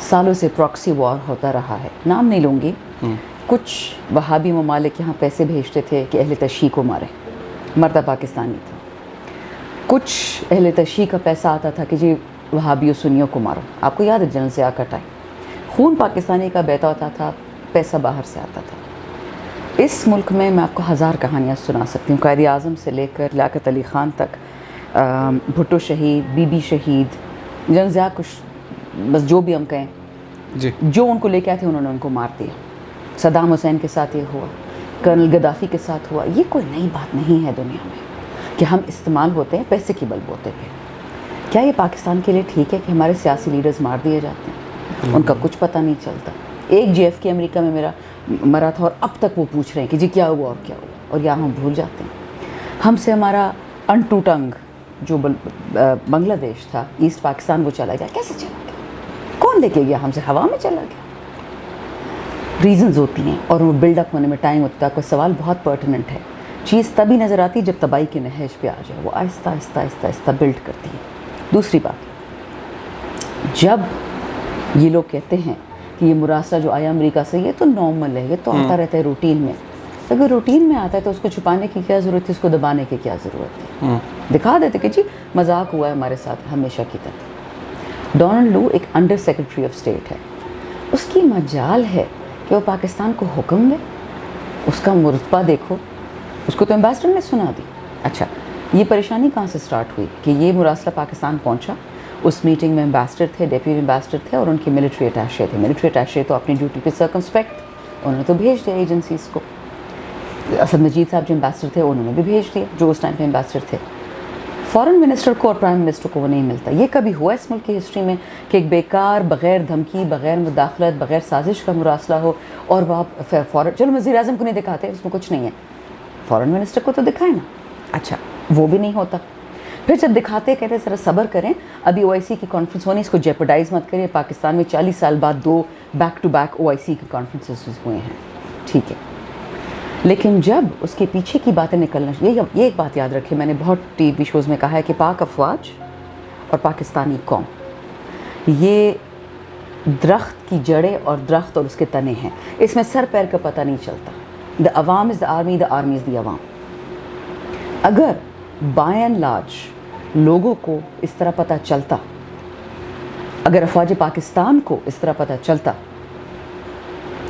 سالوں سے proxy war ہوتا رہا ہے. نام نہیں لوں گی. کچھ وہابی ممالک یہاں پیسے بھیجتے تھے کہ اہل تشیع کو مارے, مرتا پاکستانی تھا. کچھ اہل تشیع کا پیسہ آتا تھا کہ جی وہابیوں سنیوں کو مارو. آپ کو یاد ہے جنرل ضیاء کا ٹائم, خون پاکستانی کا بہتا ہوتا تھا, پیسہ باہر سے آتا تھا. اس ملک میں آپ کو ہزار کہانیاں سنا سکتی ہوں, قائد اعظم سے لے کر لیاقت علی خان تک, بھٹو شہید, بی بی شہید, جنرل ضیاء کو بس جو بھی ہم کہیں جی, جو ان کو لے کے آئے تھے انہوں نے ان کو مار دیا. صدام حسین کے ساتھ یہ ہوا, کرنل گدافی کے ساتھ ہوا. یہ کوئی نئی بات نہیں ہے دنیا میں کہ ہم استعمال ہوتے ہیں پیسے کی بل بوتے پہ. کیا یہ پاکستان کے لیے ٹھیک ہے کہ ہمارے سیاسی لیڈرز مار دیے جاتے ہیں, ان کا کچھ پتہ نہیں چلتا. ایک جی ایف کے امریکہ میں میرا مرا تھا اور اب تک وہ پوچھ رہے ہیں کہ جی کیا ہوا اور کیا ہوا, اور یہاں ہم بھول جاتے ہیں. ہم سے ہمارا انٹو ٹنگ جو بنگلہ دیش تھا, ایسٹ پاکستان, وہ چلا گیا. کیسے چلا گیا؟ کون لے کے گیا ہم سے؟ ہوا میں چلا گیا. ریزنز ہوتی ہیں اور وہ بلڈ اپ ہونے میں ٹائم ہوتا ہے. کوئی سوال بہت پرٹیننٹ ہے. چیز تبھی نظر آتی ہے جب تباہی کے نہج پہ آ جائے. وہ آہستہ آہستہ آہستہ آہستہ بلڈ کرتی ہے. دوسری بات, جب یہ لوگ کہتے ہیں کہ یہ مراسلہ جو آیا امریکہ سے یہ تو نارمل ہے, یہ تو آتا رہتا ہے روٹین میں. اگر روٹین میں آتا ہے تو اس کو چھپانے کی کیا ضرورت ہے, اس کو دبانے کی کیا ضرورت ہے؟ دکھا دیتے کہ جی مذاق ہوا ہے ہمارے ساتھ ہمیشہ کی طرح. ڈونلڈ لو ایک انڈر سیکرٹری آف اسٹیٹ ہے, اس کی مجال ہے کہ وہ پاکستان کو حکم دے. اس کا مرتبہ دیکھو, اس کو تو ایمبیسڈر نے سنا دی. اچھا, یہ پریشانی کہاں سے سٹارٹ ہوئی کہ یہ مراسلہ پاکستان پہنچا. اس میٹنگ میں ایمبیسڈر تھے, ڈیپٹی ایمبیسڈر تھے اور ان کے ملٹری اٹیشے تھے. ملٹری اٹیشے تو اپنی ڈیوٹی پہ سرکمسپیکٹ, انہوں نے تو بھیج دیا ایجنسیز کو. اسد مجید صاحب جو ایمبیسڈر تھے انہوں نے بھی بھیج دیا, جو اس ٹائم پہ ایمبیسڈر تھے. فارن منسٹر کو اور پرائم منسٹر کو وہ نہیں ملتا. یہ کبھی ہوا اس ملک کی ہسٹری میں کہ ایک بیکار, بغیر دھمکی, بغیر مداخلت, بغیر سازش کا مراسلہ ہو اور وہ آپ فورن, چلو وزیر اعظم کو نہیں دکھاتے, اس میں کچھ نہیں ہے, فارن منسٹر کو تو دکھائے نا. اچھا, وہ بھی نہیں ہوتا. پھر جب دکھاتے کہتے ذرا صبر کریں, ابھی او آئی سی کی کانفرنس ہونی, اس کو جیپرڈائز مت کریے. پاکستان میں 40 سال بعد 2 بیک ٹو بیک او آئی سی کی کانفرنسز ہوئے ہیں, ٹھیک ہے. لیکن جب اس کے پیچھے کی باتیں نکلنا, یہ ایک بات یاد رکھیں, میں نے بہت ٹی وی شوز میں کہا ہے کہ پاک افواج اور پاکستانی قوم یہ درخت کی جڑیں اور درخت اور اس کے تنے ہیں. اس میں سر پیر کا پتہ نہیں چلتا. دا عوام از دا آرمی, دا آرمی از دی عوام. اگر بائی اینڈ لارج لوگوں کو اس طرح پتہ چلتا, اگر افواج پاکستان کو اس طرح پتہ چلتا,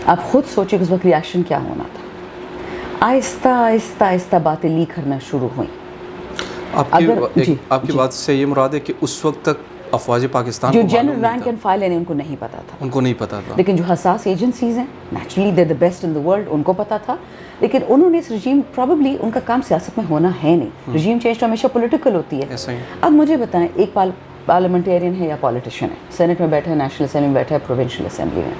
آپ خود سوچیں کہ اس وقت ریاکشن کیا ہونا تھا. آہستہ آہستہ آہستہ باتیں لیک کرنا شروع ہوئیں. آپ کی بات سے یہ مراد ہے کہ اس وقت تک افواج پاکستان جو جنرل رینک اینڈ فائل ہیں ان کو نہیں پتا تھا, ان کو نہیں پتا تھا. لیکن جو حساس ایجنسیز ہیں naturally they're the best in the world, ان کو پتا تھا. لیکن انہوں نے اس رجیم, پرابیبلی ان کا کام سیاست میں ہونا ہے نہیں. رجیم چینج تو ہمیشہ پولیٹیکل ہوتی ہے. اب مجھے بتائیں, ایک پارلیمنٹیرین ہے یا پالیٹیشین ہے, سینٹ میں بیٹھا ہے, نیشنل اسمبلی میں بیٹھا ہے, پروونشل اسمبلی میں.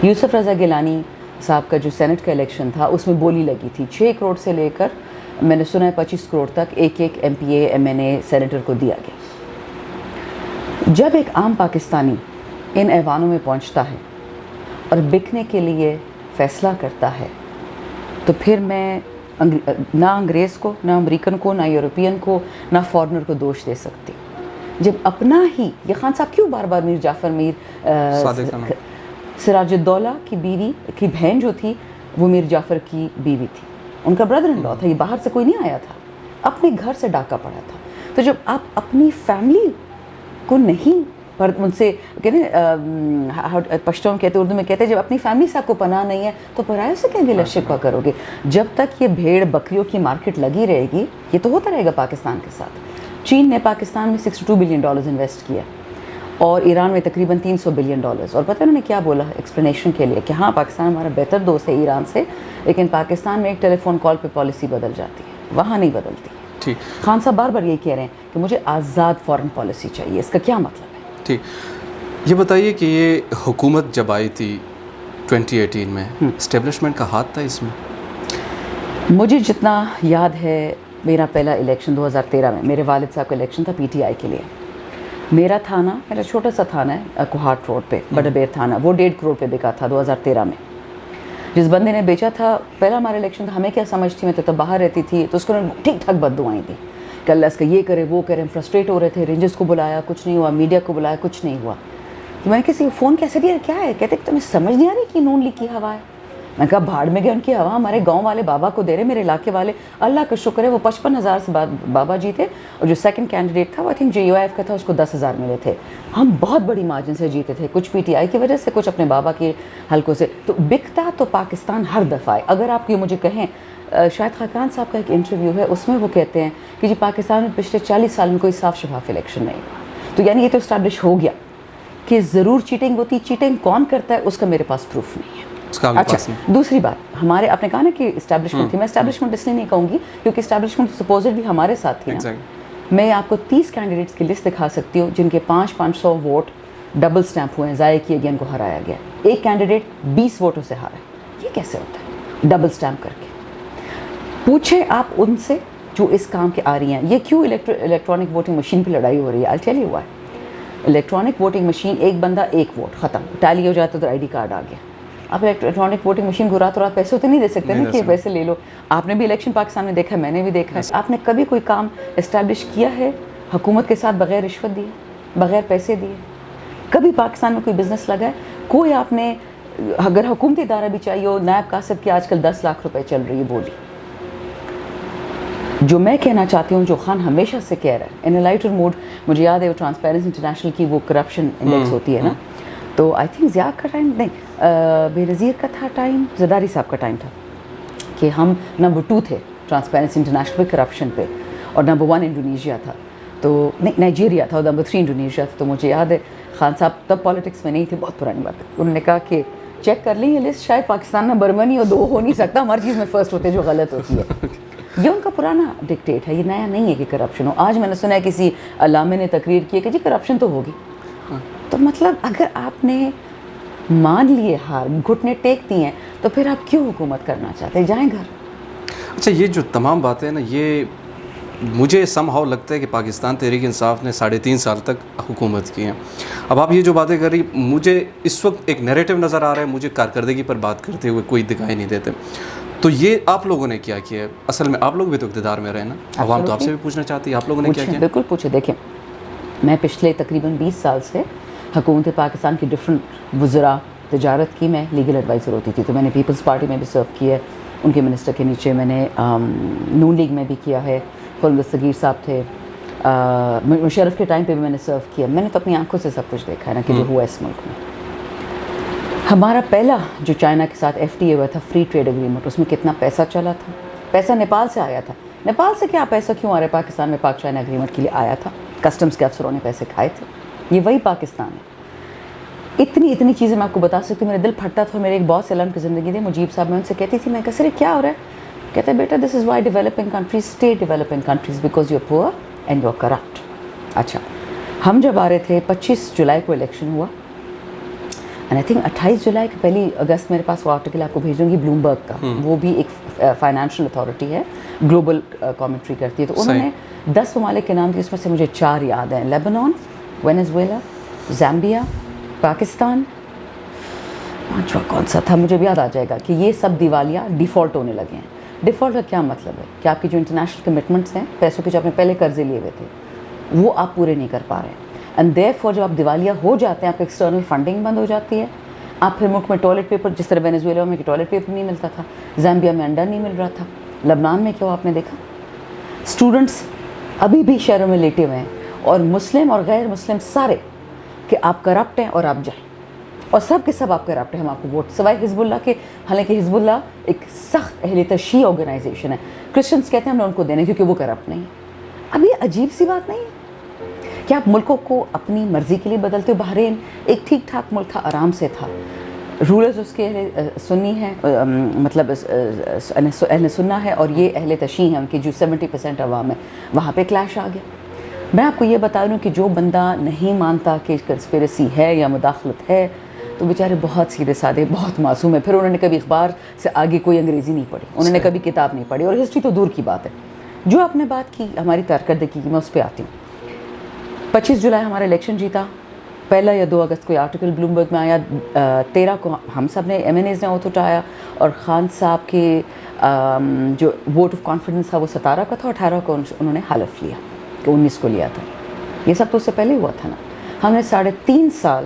یوسف رضا گیلانی صاحب کا جو سینٹ کا الیکشن تھا اس میں بولی لگی تھی 6 کروڑ سے لے کر میں نے سنا ہے 25 کروڑ تک ایک ایم پی اے, ایم این اے, سینیٹر کو دیا گیا. جب ایک عام پاکستانی ان ایوانوں میں پہنچتا ہے اور بکنے کے لیے فیصلہ کرتا ہے, تو پھر میں نہ انگریز کو, نہ امریکن کو, نہ یورپین کو, نہ فارنر کو دوش دے سکتی. جب اپنا ہی, یہ خان صاحب کیوں بار بار میر جعفر, سراج الدولہ کی بیوی کی بہن جو تھی وہ میر جعفر کی بیوی تھی, ان کا بردر ان لا تھا. یہ باہر سے کوئی نہیں آیا تھا, اپنے گھر سے ڈاکہ پڑا تھا. تو جب آپ اپنی فیملی کو نہیں پر ان سے کہتے پشتون کہتے, اردو میں کہتے ہیں, جب اپنی فیملی سے آپ کو پناہ نہیں ہے تو پرائے سے کہیں گلا شکوہ کرو گے. جب تک یہ بھیڑ بکریوں کی مارکیٹ لگی رہے گی, یہ تو ہوتا رہے گا پاکستان کے ساتھ. چین نے پاکستان میں $62 بلین انویسٹ کیا اور ایران میں تقریباً $300 بلین. اور پتہ انہوں نے کیا بولا ایکسپلینیشن کے لیے کہ ہاں پاکستان ہمارا بہتر دوست ہے ایران سے, لیکن پاکستان میں ایک ٹیلی فون کال پہ پالیسی بدل جاتی ہے, وہاں نہیں بدلتی. ٹھیک, خان صاحب بار بار یہ کہہ رہے ہیں کہ مجھے آزاد فارن پالیسی چاہیے, اس کا کیا مطلب ہے؟ ٹھیک, یہ بتائیے کہ یہ حکومت جب آئی تھی 2018 میں, اسٹیبلشمنٹ کا ہاتھ تھا اس میں؟ مجھے جتنا یاد ہے, میرا پہلا الیکشن 2013 میں, میرے والد صاحب کا الیکشن تھا پی ٹی آئی کے لیے. میرا تھانہ, میرا چھوٹا سا تھانہ ہے کوہاٹ روڈ پہ, بڑا بیر تھانہ, وہ 1.5 کروڑ پہ بکا تھا 2013 میں. جس بندے نے بیچا تھا, پہلا ہمارا الیکشن تھا, ہمیں کیا سمجھ تھی, میں تو باہر رہتی تھی, تو اس کو ٹھیک ٹھاک بددعائیں تھیں کہ اللہ اس کا یہ کرے وہ کرے. ہم فرسٹریٹ ہو رہے تھے, رینجرز کو بلایا, کچھ نہیں ہوا, میڈیا کو بلایا, کچھ نہیں ہوا. تو میں نے کسی کو فون کیسے دیا, کیا ہے؟ کہتے تمہیں سمجھ نہیں آ رہی کہ نون لیگ کی ہوا ہے. میں کہا بھاڑ میں گیا ان کی ہوا, ہمارے گاؤں والے بابا کو دے رہے, میرے علاقے والے, اللہ کا شکر ہے وہ 55,000 سے بابا جیتے, اور جو سیکنڈ کینڈیڈیٹ تھا وہ آئی تھنک JUIF کا تھا, اس کو 10,000 ملے تھے. ہم بہت بڑی مارجن سے جیتے تھے, کچھ PTI کی وجہ سے, کچھ اپنے بابا کے حلقوں سے. تو بکتا تو پاکستان ہر دفعہ ہے. اگر آپ یہ مجھے کہیں, شاہد خاقان صاحب کا ایک انٹرویو ہے, اس میں وہ کہتے ہیں کہ جی پاکستان میں پچھلے 40 سال میں کوئی صاف شفاف الیکشن نہیں. تو یعنی یہ تو اسٹیبلش ہو گیا کہ ضرور چیٹنگ ہوتی. چیٹنگ کون کرتا ہے اس کا میرے پاس پروف نہیں ہے. اچھا, دوسری بات, ہمارے آپ نے کہا نا کہ اسٹیبلشمنٹ تھی, میں اسٹیبلشمنٹ اس لیے نہیں کہوں گی کیونکہ اسٹیبلشمنٹ سپوزڈلی ہمارے ساتھ تھی نا. میں آپ کو 30 کینڈیڈیٹس کی لسٹ دکھا سکتی ہوں جن کے 500 ووٹ ڈبل سٹیمپ ہوئے ہیں, ضائع کیے گئے, ان کو ہرایا گیا. ایک کینڈیڈیٹ 20 ووٹوں سے ہارا ہے. یہ کیسے ہوتا ہے ڈبل سٹیمپ کر کے؟ پوچھیں آپ ان سے جو اس کام کے آ رہی ہیں. یہ کیوں الیکٹرانک ووٹنگ مشین پہ لڑائی ہو رہی ہے؟ I'll tell you why. Electronic voting machine, ایک بندہ ایک ووٹ, ختم, ٹیلی ہو جاتا تو ID کارڈ آ گیا. آپ الیکٹرانک ووٹنگ مشین کو راتوں رات پیسے تو نہیں دے سکتے نا کہ پیسے لے لو. آپ نے بھی الیکشن پاکستان میں دیکھا ہے, میں نے بھی دیکھا ہے. آپ نے کبھی کوئی کام اسٹیبلش کیا ہے حکومت کے ساتھ بغیر رشوت دیے, بغیر پیسے دیے؟ کبھی پاکستان میں کوئی بزنس لگا ہے کوئی؟ آپ نے اگر حکومتی ادارہ بھی چاہیے ہو, نائب قاصد کی آج کل 10 لاکھ روپے چل رہی ہے بولی. جو میں کہنا چاہتی ہوں, جو خان ہمیشہ سے کہہ رہا ہے ان اے لائٹر موڈ, مجھے یاد ہے وہ ٹرانسپیرنسی انٹرنیشنل کی وہ کرپشن انڈیکس ہوتی ہے نا, تو آئی تھنک ضیاء کا ٹائم نہیں, بے نظیر کا تھا ٹائم, زرداری صاحب کا ٹائم تھا کہ ہم نمبر 2 تھے ٹرانسپیرنسی انٹرنیشنل پہ کرپشن پہ, اور نمبر 1 انڈونیشیا تھا, تو نہیں نائجیریا تھا, اور نمبر 3 انڈونیشیا تھا. تو مجھے یاد ہے خان صاحب تب پالیٹکس میں نہیں تھے, بہت پرانی بات ہے, انہوں نے کہا کہ چیک کر لیں یہ لسٹ, شاید پاکستان نمبر 1 اور 2 ہو نہیں سکتا, ہر چیز میں فرسٹ ہوتے جو غلط ہوتی ہے. یہ ان کا پرانا ڈکٹیٹ ہے, یہ نیا نہیں ہے کہ کرپشن ہو. آج میں نے سنا ہے کسی علامے نے تقریر کی کہ جی کرپشن تو ہوگی. تو مطلب اگر آپ نے مان لیے ہار, گھٹنے ٹیک دیے ہیں, تو پھر آپ کیوں حکومت کرنا چاہتے ہیں؟ جائیں گھر. اچھا, یہ جو تمام باتیں نا, یہ مجھے سم ہاؤ لگتا ہے کہ پاکستان تحریک انصاف نے 3.5 سال تک حکومت کی ہیں. اب آپ یہ جو باتیں کر رہی, مجھے اس وقت ایک نیریٹو نظر آ رہا ہے, مجھے کارکردگی پر بات کرتے ہوئے کوئی دکھائی نہیں دیتے. تو یہ آپ لوگوں نے کیا کیا ہے؟ اصل میں آپ لوگ بھی تو اقتدار میں رہے نا, عوام تو آپ سے بھی پوچھنا چاہتی ہے آپ لوگوں نے کیا کیا؟ بالکل پوچھے. دیکھیں, میں پچھلے تقریباً 20 سال سے حکومت پاکستان کی ڈفرینٹ وزراء تجارت کی, میں لیگل ایڈوائزر ہوتی تھی, تو میں نے پیپلز پارٹی میں بھی سرو کیا ہے, ان کے منسٹر کے نیچے. میں نے نون لیگ میں بھی کیا ہے, خالد دستگیر صاحب تھے, مشرف کے ٹائم پہ بھی میں نے سرو کیا. میں نے تو اپنی آنکھوں سے سب کچھ دیکھا ہے نا کہ جو ہوا اس ملک میں. ہمارا پہلا جو چائنا کے ساتھ FTA ہوا تھا, فری ٹریڈ ایگریمنٹ, اس میں کتنا پیسہ چلا تھا؟ پیسہ نیپال سے آیا تھا. نیپال سے کیا پیسہ کیوں آ رہا ہے پاکستان میں؟ پاک چائنا ایگریمنٹ کے لیے آیا تھا, کسٹمز کے افسروں نے پیسے کھائے تھے. یہ وہی پاکستان ہے. اتنی چیزیں میں آپ کو بتا سکتی ہوں. میرے دل پھٹتا تھا. میرے ایک باس علم کی زندگی تھے, مجیب صاحب, میں ان سے کہتی تھی, میں کہا سر کیا ہو رہا ہے؟ کہتے ہیں بیٹا this is why developing countries stay developing countries, because you are poor and you are corrupt. اچھا, ہم جب آ رہے تھے 25 جولائی کو الیکشن ہوا, اینڈ آئی تھنک 28 جولائی کے 1 اگست میرے پاس وہ آرٹیکل آپ کو بھیجوں گی بلومبرگ کا, وہ بھی ایک فائنینشیل اتھارٹی ہے, گلوبل کامنٹری کرتی ہے. تو انہوں نے 10 ممالک کے نام دیے, اس میں سے مجھے 4 یاد ہیں, لیبنان, وینزویلا, زامبیا, پاکستان, 5واں کون سا تھا مجھے بھی یاد آ جائے گا, کہ یہ سب دیوالیہ ڈیفالٹ ہونے لگے ہیں. ڈیفالٹ کا کیا مطلب ہے؟ کہ آپ کی جو انٹرنیشنل کمٹمنٹس ہیں, پیسوں کے جو آپ نے پہلے قرضے لیے ہوئے تھے, وہ آپ پورے نہیں کر پا رہے ہیں. اینڈ دیئر فور جب آپ دیوالیہ ہو جاتے ہیں, آپ کی ایکسٹرنل فنڈنگ بند ہو جاتی ہے. آپ پھر ملک میں ٹوائلٹ پیپر, جس طرح وینزویلا میں کہ ٹوائلٹ پیپر نہیں ملتا تھا, زامبیا میں انڈا نہیں مل رہا تھا, لبنان میں کیا آپ نے دیکھا, اسٹوڈنٹس ابھی بھی شہروں میں لیٹے ہوئے ہیں, اور مسلم اور غیر مسلم سارے, کہ آپ کرپٹ ہیں اور آپ جائیں, اور سب کے سب آپ کرپٹ ہیں, ہم آپ کو ووٹ, سوائے حزب اللہ کے. حالانکہ حزب اللہ ایک سخت اہل تشیع آرگنائزیشن ہے, کرسچنس کہتے ہیں ہم نے ان کو دینے کیونکہ وہ کرپٹ نہیں. اب یہ عجیب سی بات نہیں ہے کہ آپ ملکوں کو اپنی مرضی کے لیے بدلتے ہو. بحرین ایک ٹھیک ٹھاک ملک تھا, آرام سے تھا, رولرز اس کے سنی ہیں, مطلب اہل سنہ ہے, اور یہ اہل تشیع ہیں, ان کی جو 70% عوام ہے. وہاں پہ کلیش آ گیا. میں آپ کو یہ بتا رہی ہوں کہ جو بندہ نہیں مانتا کہ کنسپیریسی ہے یا مداخلت ہے, تو بیچارے بہت سیدھے سادے, بہت معصوم ہیں. پھر انہوں نے کبھی اخبار سے آگے کوئی انگریزی نہیں پڑھی, انہوں نے کبھی کتاب نہیں پڑھی, اور ہسٹری تو دور کی بات ہے. جو آپ نے بات کی ہماری کارکردگی کی, میں اس پہ آتی ہوں. 25 جولائی ہمارا الیکشن جیتا, 1 یا 2 اگست کوئی آرٹیکل بلومبرگ میں آیا, 13 کو ہم سب نے MNAs نے اوتھ اٹھایا, اور خان صاحب کے جو ووٹ آف کانفیڈنس تھا وہ 17 کا تھا, 18 کو انہوں نے حلف لیا کہ 19 کو لیا تھا. یہ سب تو اس سے پہلے ہوا تھا نا. ہم نے 3.5 سال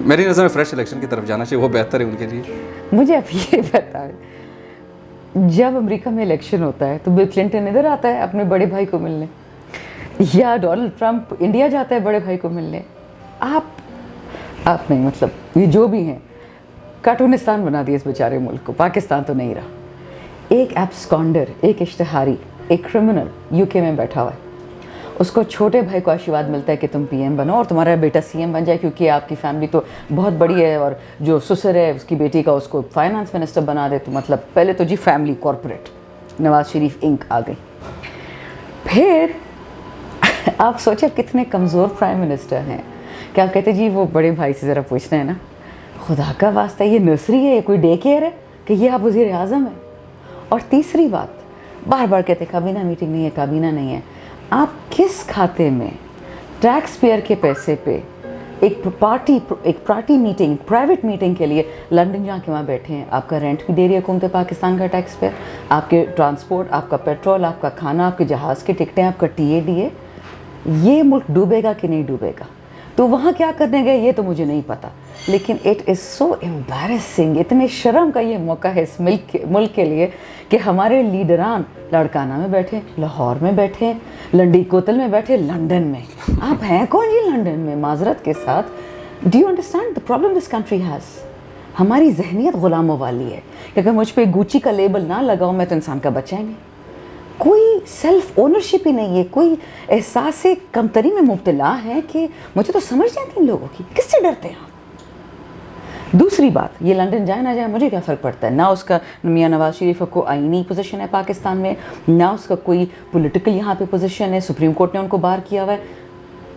میری نظر میں فریش الیکشن کی طرف جانا چاہیے, وہ بہتر ہے ان کے لیے. مجھے اب یہ پتا ہے, جب امریکہ میں الیکشن ہوتا ہے تو بل کلنٹن ادھر آتا ہے اپنے بڑے بھائی کو ملنے, یا ڈونلڈ ٹرمپ انڈیا جاتا ہے بڑے بھائی کو ملنے. آپ نہیں, مطلب یہ جو بھی ہیں کارٹونستان بنا دیا اس بیچارے ملک کو, پاکستان تو نہیں رہا. ایک ایبسکانڈر, ایک اشتہاری, ایک کرمنل یو کے میں بیٹھا ہوا ہے, اس کو چھوٹے بھائی کو آشیواد ملتا ہے کہ تم پی ایم بنو اور تمہارا بیٹا سی ایم بن جائے, کیونکہ آپ کی فیملی تو بہت بڑی ہے, اور جو سسر ہے اس کی بیٹی کا اس کو فائنانس منسٹر بنا دے. تو مطلب پہلے تو جی فیملی کارپوریٹ, نواز شریف انک آ گئی. پھر آپ سوچیں کتنے کمزور پرائم منسٹر ہیں کہ آپ کہتے جی وہ بڑے بھائی سے ذرا پوچھنا ہے نا, خدا کا واسطہ یہ نرسری ہے, یہ کوئی ڈے کیئر ہے کہ یہ آپ وزیر اعظم ہیں. اور تیسری بات, بار بار کہتے کابینہ میٹنگ نہیں ہے, کابینہ نہیں ہے. آپ کس کھاتے میں ٹیکس پیئر کے پیسے پہ ایک پارٹی میٹنگ, پرائیویٹ میٹنگ کے لیے لنڈن جا کے وہاں بیٹھے ہیں؟ آپ کا رینٹ بھی دے رہی ہے حکومت پاکستان کا ٹیکس پیئر, آپ کے ٹرانسپورٹ, آپ کا پیٹرول, آپ کا کھانا, آپ کے جہاز کی ٹکٹیں, آپ کا ٹی اے ڈی اے. یہ ملک ڈوبے گا کہ نہیں ڈوبے گا تو وہاں کیا کرنے گئے یہ تو مجھے نہیں پتا, لیکن اٹ از سو امبیرسنگ, اتنے شرم کا یہ موقع ہے اس ملک کے لیے کہ ہمارے لیڈران لاڑکانہ میں بیٹھے, لاہور میں بیٹھے, لنڈی کوتل میں بیٹھے, لنڈن میں. آپ ہیں کون جی لنڈن میں؟ معذرت کے ساتھ, do you understand the problem this country has? ہماری ذہنیت غلاموں والی ہے کہ اگر مجھ پہ گوچی کا لیبل نہ لگاؤ میں تو انسان کا بچہ ہی نہیں. کوئی سیلف اونرشپ ہی نہیں ہے, کوئی احساس کمتری میں مبتلا ہے کہ مجھے تو سمجھ جاتی ان لوگوں کی, کس سے ڈرتے ہیں آپ؟ دوسری بات, یہ لنڈن جائے نہ جائے مجھے کیا فرق پڑتا ہے, نہ اس کا میاں نواز شریف کو آئینی پوزیشن ہے پاکستان میں, نہ اس کا کوئی پولیٹیکل یہاں پہ پوزیشن ہے, سپریم کورٹ نے ان کو باہر کیا ہوا ہے.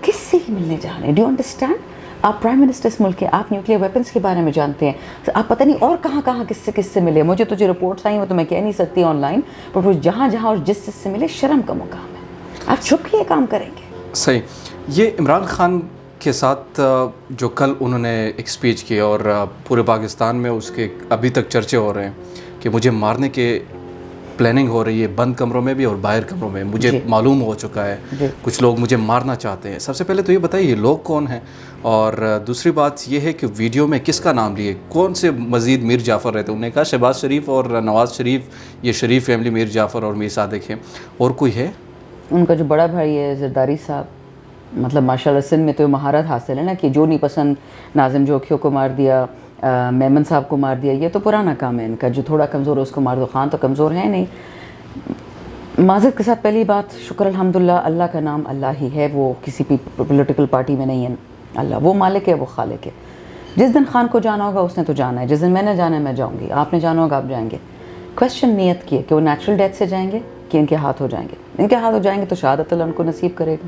کس سے ہی ملنے جا رہے ہیں؟ Do you understand? آپ پرائم منسٹر اس ملک کے, آپ نیوکلیئر ویپنس کے بارے میں جانتے ہیں, آپ پتہ نہیں اور کہاں کہاں کس سے ملے. مجھے تو جو رپورٹس آئی وہ تو میں کہہ نہیں سکتی آن لائن, بٹ وہ جہاں اور جس سے ملے, شرم کا مقام ہے. آپ چھپ کے یہ کام کریں گے؟ صحیح. یہ عمران خان کے ساتھ جو کل انہوں نے ایک سپیچ کی اور پورے پاکستان میں اس کے ابھی تک چرچے ہو رہے ہیں کہ مجھے مارنے کے پلاننگ ہو رہی ہے, بند کمروں میں بھی اور باہر کمروں میں, مجھے معلوم ہو چکا ہے, کچھ لوگ مجھے مارنا چاہتے ہیں. سب سے پہلے تو یہ بتائیے یہ لوگ کون ہیں, اور دوسری بات یہ ہے کہ ویڈیو میں کس کا نام لیے, کون سے مزید میر جعفر رہتے ہیں؟ انہوں نے کہا شہباز شریف اور نواز شریف, یہ شریف فیملی میر جعفر اور میر صادق ہیں, اور کوئی ہے؟ ان کا جو بڑا بھائی ہے زرداری صاحب, مطلب ماشاء اللہ سندھ میں تو مہارت حاصل ہے نا کہ جو نہیں پسند ناظم جوکھیوں کو مار دیا, میمن صاحب کو مار دیا, یہ تو پرانا کام ہے ان کا. جو تھوڑا کمزور ہے اس کو مار دو. خان تو کمزور ہے نہیں. معذرت کے ساتھ پہلی بات, شکر الحمدللہ, اللہ کا نام اللہ ہی ہے, وہ کسی بھی پولیٹیکل پارٹی میں نہیں ہے. اللہ وہ مالک ہے, وہ خالق ہے. جس دن خان کو جانا ہوگا اس نے تو جانا ہے, جس دن میں نے جانا ہے میں جاؤں گی, آپ نے جانا ہوگا آپ جائیں گے. کویسچن نیت کی ہے کہ وہ نیچرل ڈیتھ سے جائیں گے کہ ان کے ہاتھ ہو جائیں گے. ان کے ہاتھ ہو جائیں گے تو شہادت اللہ ان کو نصیب کرے گا,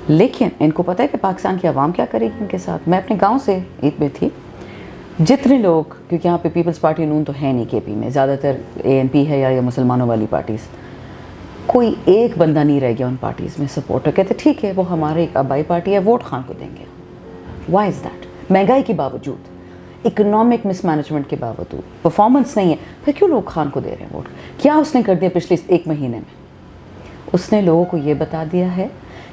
لیکن ان کو پتہ ہے کہ پاکستان کی عوام کیا کرے گی ان کے ساتھ. میں اپنے گاؤں سے عید میں تھی, جتنے لوگ, کیونکہ یہاں پہ پیپلز پارٹی نون تو ہے نہیں کے پی میں, زیادہ تر اے این پی ہے یا مسلمانوں والی پارٹیز, کوئی ایک بندہ نہیں رہ گیا ان پارٹیز میں سپورٹر. کہتے ٹھیک ہے وہ ہمارے ایک آبائی پارٹی ہے, ووٹ خان کو دیں گے. Why is that? مہنگائی کے باوجود, اکنامک مس مینجمنٹ کے باوجود, پرفارمنس نہیں ہے, پھر کیوں لوگ خان کو دے رہے ہیں ووٹ؟ کیا اس نے کر دیا پچھلے ایک مہینے میں؟ اس نے لوگوں کو یہ بتا دیا ہے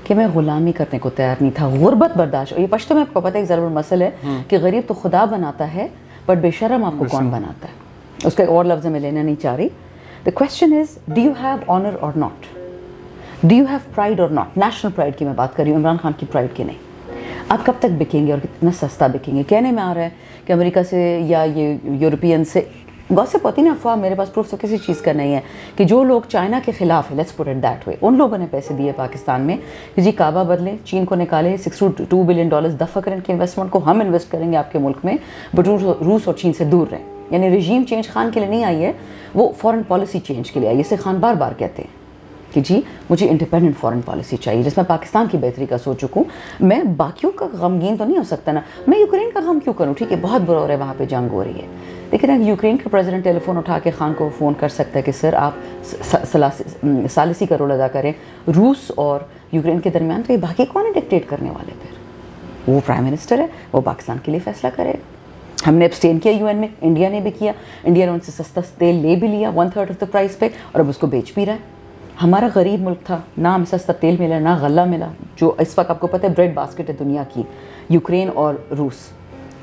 کہ میں غلامی کرنے کو تیار نہیں تھا, غربت برداشت. اور یہ پشتو میں آپ کو پتہ ہے ایک ضرور مسئلہ ہے کہ غریب تو خدا بناتا ہے, بٹ بے شرم آپ کو کون بناتا ہے؟ اس کا ایک اور لفظ میں لینا نہیں چاہ رہی. The question is, do you have honor or not? Do you have pride or not? National pride کی میں بات کر رہی ہوں, عمران خان کی پرائڈ کی نہیں. آپ کب تک بکیں گے اور کتنا سستا بکیں گے؟ کہنے میں آ رہا ہے کہ امریکہ سے یا یہ یورپین سے گوسپ ہوتی نا, افواہ, میرے پاس پروف تو کسی چیز کا نہیں ہے, کہ جو لوگ چائنا کے خلاف ہے, let's put it that way, ان لوگوں نے پیسے دیے پاکستان میں کہ جی کعبہ بدلیں, چین کو نکالیں, $62 بلین دفع کریں کے انویسٹمنٹ کو, ہم انویسٹ کریں گے آپ کے ملک میں, بٹ روس اور چین سے دور رہیں. یعنی رجیم چینج خان کے لیے نہیں آئی ہے, وہ فارن پالیسی چینج کے لیے آئی ہے. اسے خان بار بار کہتے ہیں کہ جی مجھے انڈیپینڈنٹ فارن پالیسی چاہیے, جس میں پاکستان کی بہتری کا سوچ چکوں. میں باقیوں کا غمگین تو نہیں ہو سکتا نا, میں یوکرین کا غم کیوں کروں؟ ٹھیک ہے بہت برا ہو رہا ہے, وہاں پہ جنگ ہو رہی ہے, لیکن اگر یوکرین کا پریزیڈنٹ ٹیلی فون اٹھا کے خان کو فون کر سکتا ہے کہ سر آپ ثالثی کا رول ادا کریں روس اور یوکرین کے درمیان, تو یہ باقی کون ہے ڈکٹیٹ کرنے والے؟ پھر وہ پرائم منسٹر ہے, وہ پاکستان کے لیے فیصلہ کرے گا. ہم نے ابسٹین کیا یو این میں, انڈیا نے بھی کیا, انڈیا نے ان سے سستا تیل لے بھی لیا 1/3 آف دا پرائز پہ, اور اب اس کو بیچ بھی رہا ہے. ہمارا غریب ملک تھا, نہ ہمیں سستا تیل ملا, نہ غلہ ملا. جو اس وقت آپ کو پتہ ہے بریڈ باسکٹ ہے دنیا کی, یوکرین اور روس.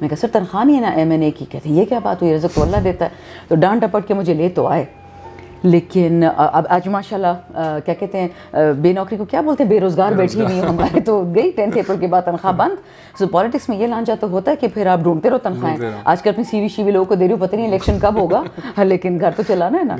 میں کہا سر تنخواہ نہیں ہے نا M&A کی. کہتے ہیں یہ کیا بات ہوئی, رزق تو اللہ دیتا ہے. تو ڈانٹ ڈپٹ کے مجھے لے تو آئے. لیکن اب آج ماشاء اللہ کیا کہتے ہیں بے نوکری کو کیا بولتے ہیں, بے روزگار بیٹھی ہوئی ہوں. ہمارے تو گئی 10 اپریل کے بعد تنخواہ بند. سو پالیٹکس میں یہ لانچا تو ہوتا ہے کہ پھر آپ ڈھونڈتے رہو تنخواہیں. آج کل اپنی سی وی لوگوں کو دے رہی ہوں, پتہ نہیں الیکشن کب ہوگا, لیکن گھر تو چلانا ہے نا.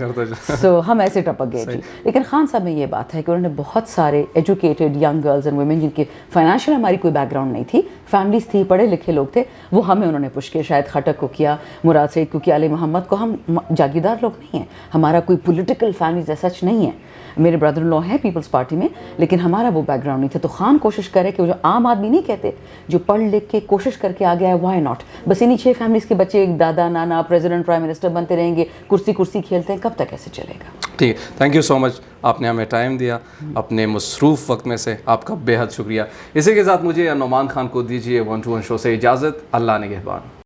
سو ہم ایسے ٹپک گئے جی. لیکن خان صاحب میں یہ بات ہے کہ انہوں نے بہت سارے educated young girls and women جن کے فائنینشیل ہماری کوئی بیک گراؤنڈ نہیں تھی, فیملیز تھی, پڑھے لکھے لوگ تھے, وہ ہمیں انہوں نے پش کیا. شاید خٹک کو کیا, مراد سعید کو کیا, علی محمد کو. ہم جاگیردار لوگ نہیں ہیں, ہمارا کوئی پولیٹیکل فیملیز سچ نہیں ہے. میرے برادر ان لا ہیں پیپلز پارٹی میں, لیکن ہمارا وہ بیک گراؤنڈ نہیں تھا. تو خان کوشش کرے کہ وہ جو عام آدمی نہیں کہتے, جو پڑھ لکھ کے کوشش کر کے آ گیا ہے, وائی ناٹ. بس انہیں 6 فیملیز کے بچے دادا نانا پریزیڈنٹ پرائم منسٹر بنتے رہیں گے, کرسی کھیلتے ہیں, کب تک ایسے چلے گا. ٹھیک ہے, تھینک یو سو مچ, آپ نے ہمیں ٹائم دیا اپنے مصروف وقت میں سے, آپ کا بے حد شکریہ. اسی کے ساتھ مجھے نعمان خان کو دیجیے 1 to 1 شو سے اجازت. اللہ نگہبان.